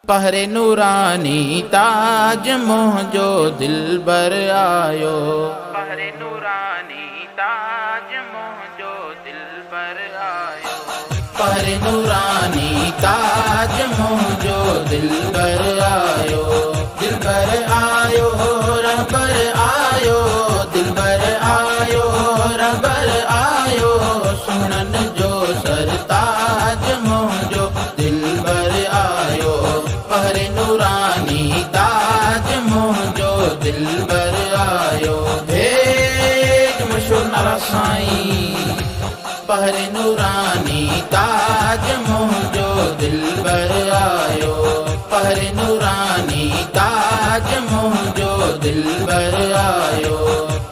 पहरे नूरानी ताज मोहजो दिलबर आयो। पहरे नूरानी ताज मोहजो दिलबर आयो। पहरे नूरानी ताज मोहजो दिलबर आयो। दिलबर आयो रबर आयो। दिलबर आयो रबर आयो। सुनन जो सरताज मोहजो दिलबर आयो। पहरे नूरानी ताज मोहजो दिलबर आयो। भेज मशूर साईं पहरे नूरानी ताज मोहजो दिलबर आयो। पहरे नूरानी ताज मोहजो दिलबर आयो।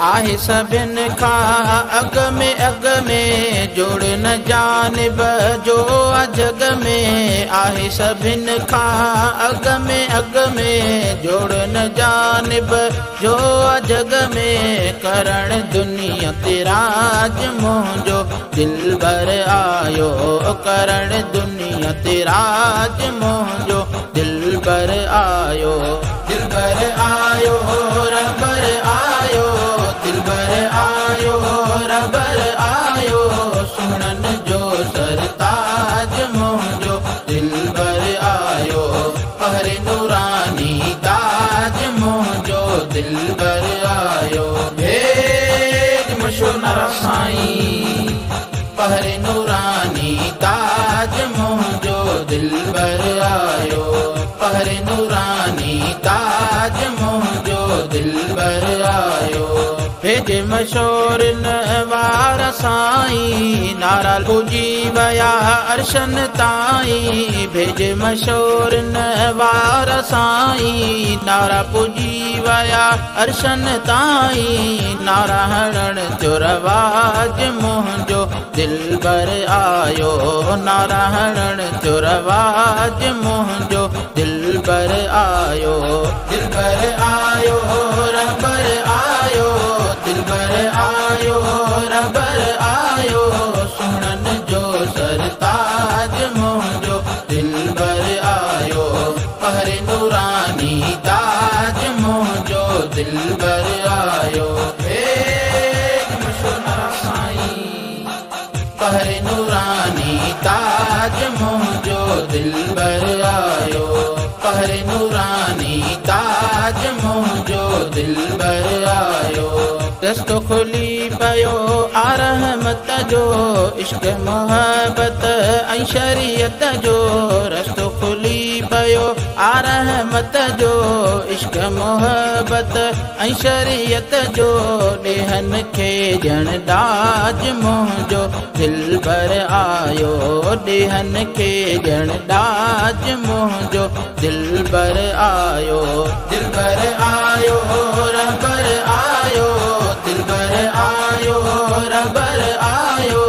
आहे सभिन खां अग में जोड़ न जानिब जो जग में। आहे सभिन खां अग में जोड़ न जानिब जो जग में। करण दुनिया तिराज मोहजो दिलबर आयो। करण दुनिया तिराज मोहजो दिलबर आयो। दिलबर आयो रबर आयो। दिलबर आयो रबर आयो। सुनन जो सरताज मोहजो दिलबर आयो। पहरे नूरानी ताज मोहजो दिलबर आयो। भेज मशूर साईं पहरे नूरानी ताज मोहजो दिलबर आयो। पहरे नूरानी ताज मोहजो दिलबर आयो। भेज मशोर नवार साईं नारा पूजी वया अर्शन ताईं। भेज मशोर नवार साईं नारा पूजी वया अर्शन ताईं। नारा हरण जो रवाज मोहजो दिलबर आयो। नारा हरण जो रवाज मोहजो दिलबर आयो। दिलबर आयो रबर आयो। दिलबर आयो रबर आयो। सुनन जो सरताज मोहजो दिलबर आयो। पहरे नूरानी ताज मोहजो दिलबर आयो। भेज मशूर साईं पहरे नूरानी ताज मोहजो दिलबर आयो। पहरे नूरानी ताज मोहजो दिलबर आयो। दस्तो खुली पयो आरहमत जो इश्क मोहब्बत ऐं शरीयत जो। रस्तो खुली पयो आरहमत जो इश्क मोहब्बत ऐं शरीयत जो। ॾेहन खे ॼण ॾाज मोहजो दिलबर आयो। ॾेहन खे ॼण ॾाज मोहजो दिलबर आयो। दिलबर आयो रबर आयो। दिलबर आयो रबर आयो।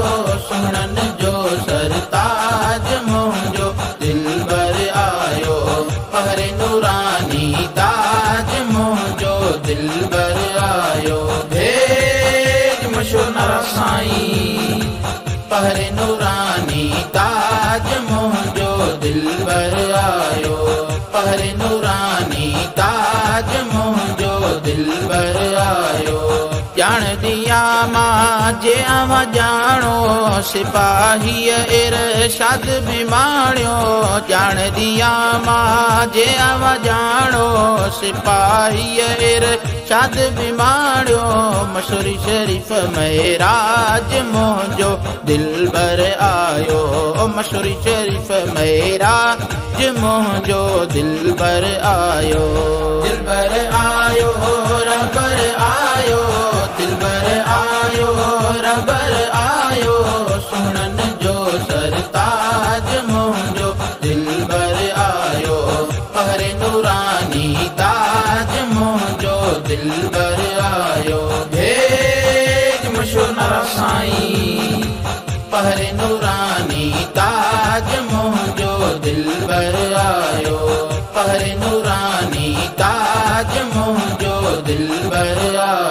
सुनन जो सरताज मोहजो दिलबर आयो। पहरे नूरानी ताज मोहजो दिलबर आयो। भेज मशूर साईं पहरे नूरानी ताज मोहजो दिलबर आयो। पहरे नूरानी ताज मोहजो दिलबर आयो। जान दिया मां जे आवा जानो सिपाही इरशाद बिमाड़ियो। जान दिया मां जे आवा जानो सिपाही इरशाद बिमाड़ियो। मशूर शरीफ महराज मोहजो दिलबर आयो। मशूर शरीफ महराज मोहजो दिलबर आयो। दिलबर आयो रबर आयो। दिलबर आयो रबर आयो। सुनन जो सरताज मोहजो दिलबर आयो। पहरे नूरानी ताज मोहजो दिलबर आयो। भेज मशूर साईं पहरे नूरानी ताज मोहजो दिलबर आयो। पहरे नूरानी ताज मोहजो दिलबर आयो।